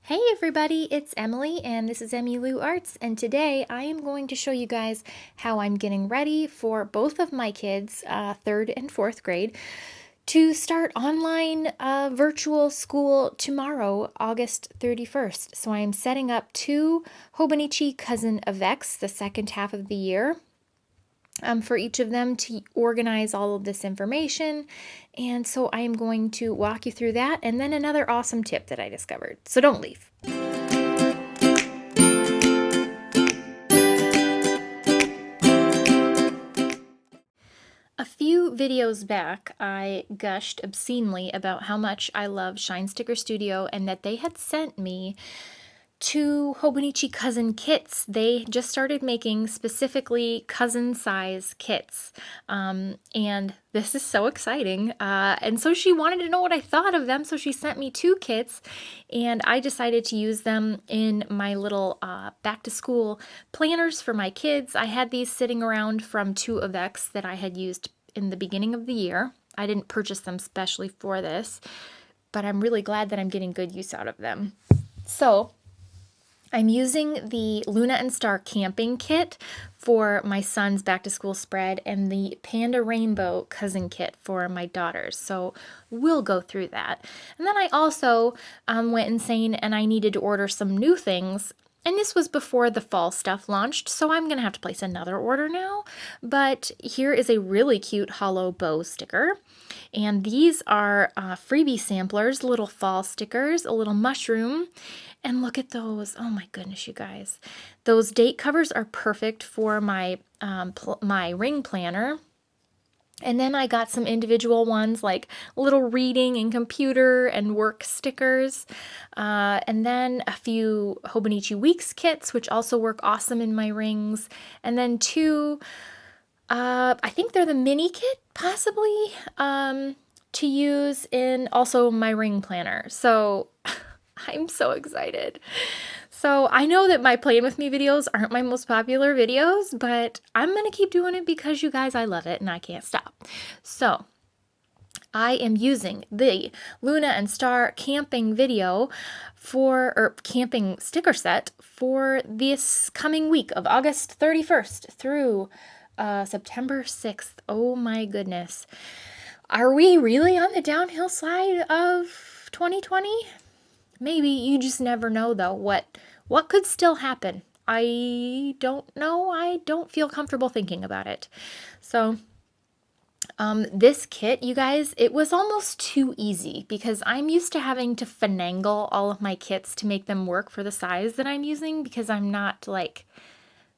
Hey everybody, it's Emily and this is Emmylou Arts, and today I am going to show you guys how I'm getting ready for both of my kids, 3rd and 4th grade, to start online virtual school tomorrow, August 31st. So I am setting up 2 Hobonichi Cousin Avecs the second half of the year. For each of them to organize all of this information. And so I am going to walk you through that and then another awesome tip that I discovered. So don't leave. A few videos back, I gushed obscenely about how much I love Shine Sticker Studio and that they had sent me 2 Hobonichi cousin kits. They just started making specifically cousin size kits, and this is so exciting. And so she wanted to know what I thought of them, so she sent me 2 kits, and I decided to use them in my little back to school planners for my kids. I had these sitting around from 2 Avecs that I had used in the beginning of the year. I didn't purchase them specially for this, but I'm really glad that I'm getting good use out of them. So I'm using the Luna and Star camping kit for my son's back to school spread and the Panda Rainbow cousin kit for my daughters. So we'll go through that. And then I also went insane and I needed to order some new things. And this was before the fall stuff launched, so I'm going to have to place another order now. But here is a really cute hollow bow sticker. And these are freebie samplers, little fall stickers, a little mushroom. And look at those. Oh my goodness, you guys. Those date covers are perfect for my, my ring planner. And then I got some individual ones like little reading and computer and work stickers. And then a few Hobonichi Weeks kits, which also work awesome in my rings. And then 2, I think they're the mini kit, possibly, to use in also my ring planner. So I'm so excited. So I know that my Playing With Me videos aren't my most popular videos, but I'm going to keep doing it because you guys, I love it and I can't stop. So I am using the Luna and Star camping video or camping sticker set for this coming week of August 31st through September 6th. Oh my goodness. Are we really on the downhill slide of 2020? Maybe. You just never know, though, what could still happen. I don't know. I don't feel comfortable thinking about it. So this kit, you guys, it was almost too easy because I'm used to having to finagle all of my kits to make them work for the size that I'm using because I'm not, like,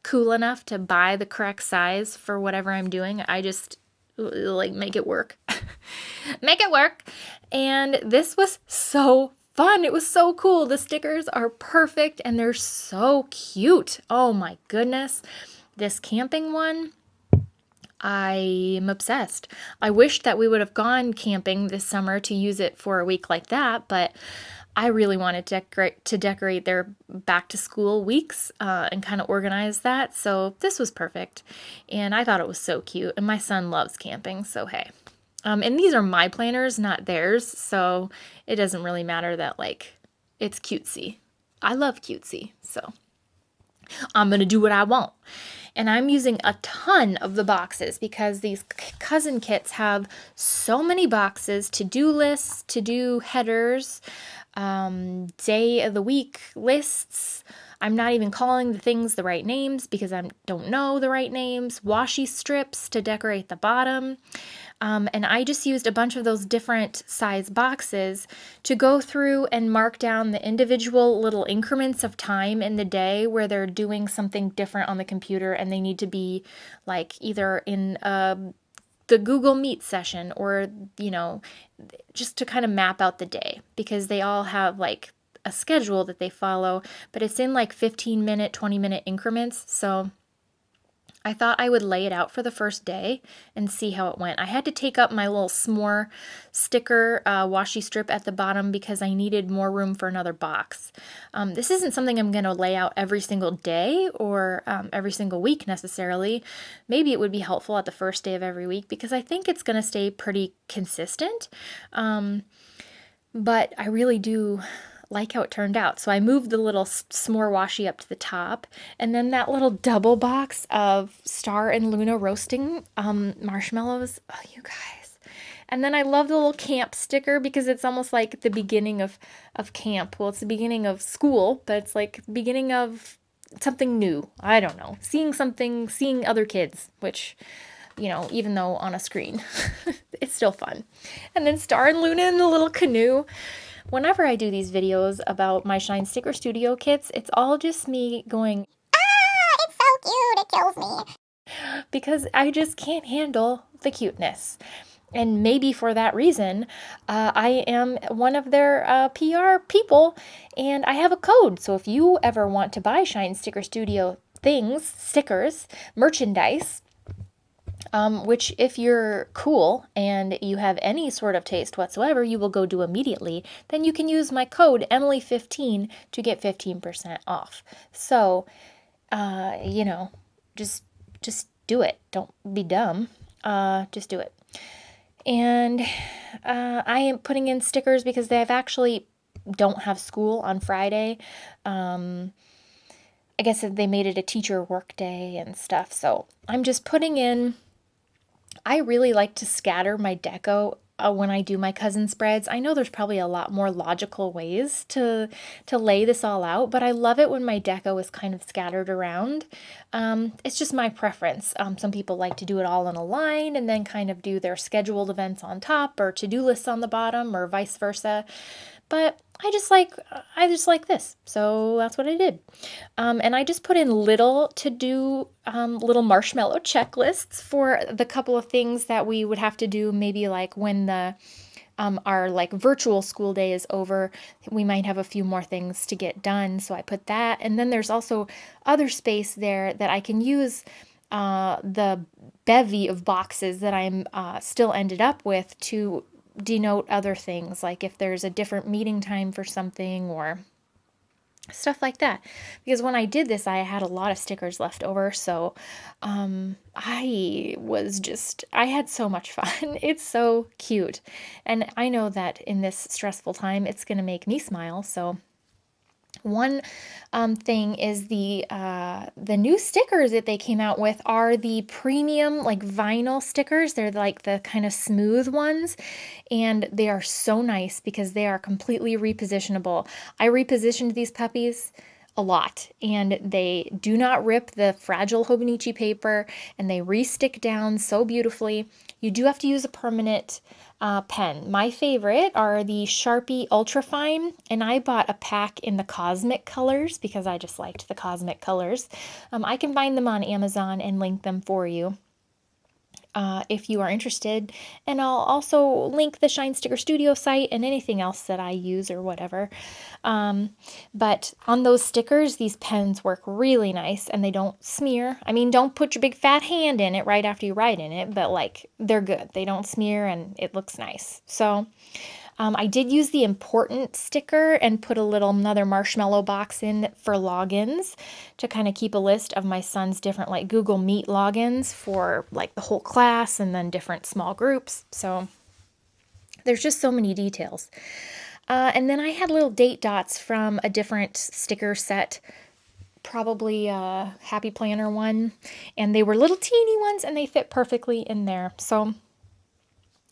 cool enough to buy the correct size for whatever I'm doing. I just, like, make it work. Make it work. And this was so fun. It was so cool. The stickers are perfect and they're so cute. Oh my goodness. This camping one, I am obsessed. I wish that we would have gone camping this summer to use it for a week like that, but I really wanted to decorate their back to school weeks and kind of organize that. So this was perfect. And I thought it was so cute. And my son loves camping, so hey. And these are my planners, not theirs, so it doesn't really matter that, like, it's cutesy. I love cutesy, so I'm going to do what I want. And I'm using a ton of the boxes because these cousin kits have so many boxes, to-do lists, to-do headers, day of the week lists. I'm not even calling the things the right names because I don't know the right names. Washi strips to decorate the bottom. And I just used a bunch of those different size boxes to go through and mark down the individual little increments of time in the day where they're doing something different on the computer and they need to be like either in the Google Meet session or, you know, just to kind of map out the day because they all have like a schedule that they follow, but it's in like 15-minute, 20-minute increments. So I thought I would lay it out for the first day and see how it went. I had to take up my little s'more sticker washi strip at the bottom because I needed more room for another box. This isn't something I'm going to lay out every single day or every single week necessarily. Maybe it would be helpful at the first day of every week because I think it's going to stay pretty consistent. But I really do like how it turned out. So I moved the little s'more washi up to the top, and then that little double box of Star and Luna roasting marshmallows. Oh, you guys. And then I love the little camp sticker because it's almost like the beginning of camp. Well, it's the beginning of school, but it's like the beginning of something new. I don't know. Seeing other kids, which, you know, even though on a screen, it's still fun. And then Star and Luna in the little canoe. Whenever I do these videos about my Shine Sticker Studio kits, it's all just me going, ah, it's so cute, it kills me. Because I just can't handle the cuteness. And maybe for that reason, I am one of their PR people, and I have a code. So if you ever want to buy Shine Sticker Studio things, stickers, merchandise, which if you're cool and you have any sort of taste whatsoever, you will go do immediately, then you can use my code Emily15 to get 15% off. So, you know, just do it. Don't be dumb. Just do it. And I am putting in stickers because they actually don't have school on Friday. I guess they made it a teacher work day and stuff. So I'm just putting in. I really like to scatter my deco when I do my cousin spreads. I know there's probably a lot more logical ways to lay this all out, but I love it when my deco is kind of scattered around. It's just my preference. Some people like to do it all in a line and then kind of do their scheduled events on top or to-do lists on the bottom or vice versa. But I just like this, so that's what I did. And I just put in little to-do, little marshmallow checklists for the couple of things that we would have to do, maybe like when the our like virtual school day is over, we might have a few more things to get done. So I put that, and then there's also other space there that I can use the bevy of boxes that I'm still ended up with to denote other things, like if there's a different meeting time for something or stuff like that. Because when I did this, I had a lot of stickers left over, so I had so much fun. It's so cute, and I know that in this stressful time, it's going to make me smile, so one thing is the new stickers that they came out with are the premium like vinyl stickers. They're like the kind of smooth ones, and they are so nice because they are completely repositionable. I repositioned these puppies a lot, and they do not rip the fragile Hobonichi paper, and they re-stick down so beautifully. You do have to use a permanent pen. My favorite are the Sharpie Ultrafine, and I bought a pack in the cosmic colors because I just liked the cosmic colors. I can find them on Amazon and link them for you if you are interested. And I'll also link the Shine Sticker Studio site and anything else that I use or whatever. But on those stickers, these pens work really nice and they don't smear. I mean, don't put your big fat hand in it right after you write in it, but like they're good. They don't smear and it looks nice. So I did use the important sticker and put another marshmallow box in for logins to kind of keep a list of my son's different like Google Meet logins for like the whole class and then different small groups. So there's just so many details. And then I had little date dots from a different sticker set, probably a Happy Planner one, and they were little teeny ones and they fit perfectly in there. So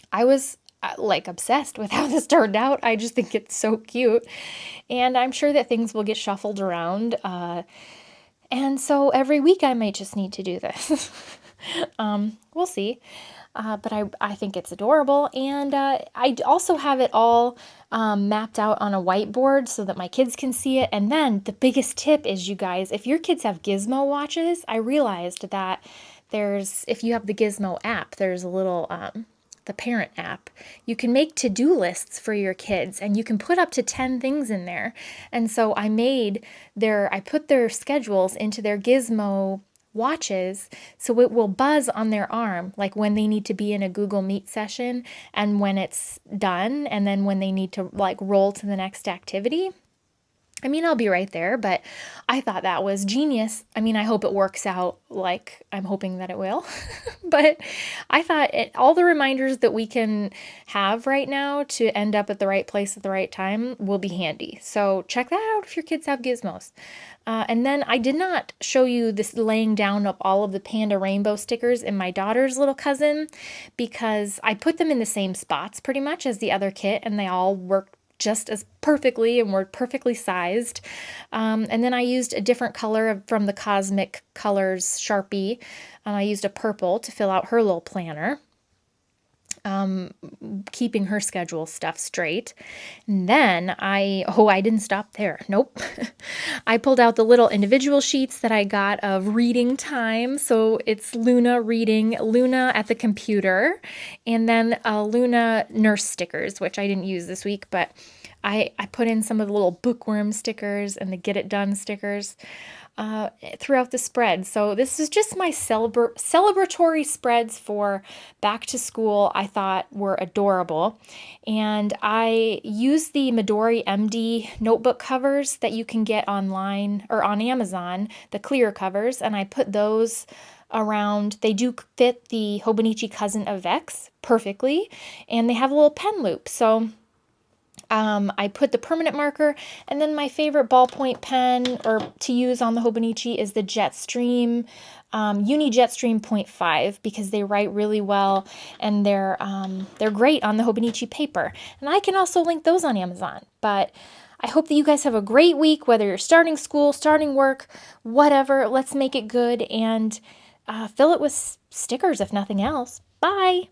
I was like obsessed with how this turned out. I just think it's so cute, and I'm sure that things will get shuffled around, and so every week I might just need to do this. We'll see, but I think it's adorable, and I also have it all mapped out on a whiteboard so that my kids can see it. And then the biggest tip is, you guys, if your kids have Gizmo watches, I realized that if you have the Gizmo app, there's a little the parent app, you can make to-do lists for your kids, and you can put up to 10 things in there. And so I put their schedules into their Gizmo watches, so it will buzz on their arm, like when they need to be in a Google Meet session and when it's done, and then when they need to like roll to the next activity. I mean, I'll be right there, but I thought that was genius. I mean, I hope it works out like I'm hoping that it will. But I thought all the reminders that we can have right now to end up at the right place at the right time will be handy. So check that out if your kids have gizmos. And then I did not show you this laying down of all of the panda rainbow stickers in my daughter's little cousin because I put them in the same spots pretty much as the other kit, and they all worked just as perfectly and were perfectly sized. And then I used a different color from the Cosmic Colors Sharpie. I used a purple to fill out her little planner, keeping her schedule stuff straight. And then I didn't stop there. Nope. I pulled out the little individual sheets that I got of reading time. So it's Luna reading, Luna at the computer, and then Luna nurse stickers, which I didn't use this week, but I put in some of the little bookworm stickers and the get it done stickers throughout the spread. So this is just my celebratory spreads for back to school. I thought were adorable. And I used the Midori MD Notebook covers that you can get online or on Amazon, the clear covers, and I put those around. They do fit the Hobonichi Cousin Avec perfectly, and they have a little pen loop. So I put the permanent marker, and then my favorite ballpoint pen or to use on the Hobonichi is the Jetstream, Uni Jetstream 0.5, because they write really well, and they're great on the Hobonichi paper. And I can also link those on Amazon. But I hope that you guys have a great week, whether you're starting school, starting work, whatever. Let's make it good and fill it with stickers if nothing else. Bye!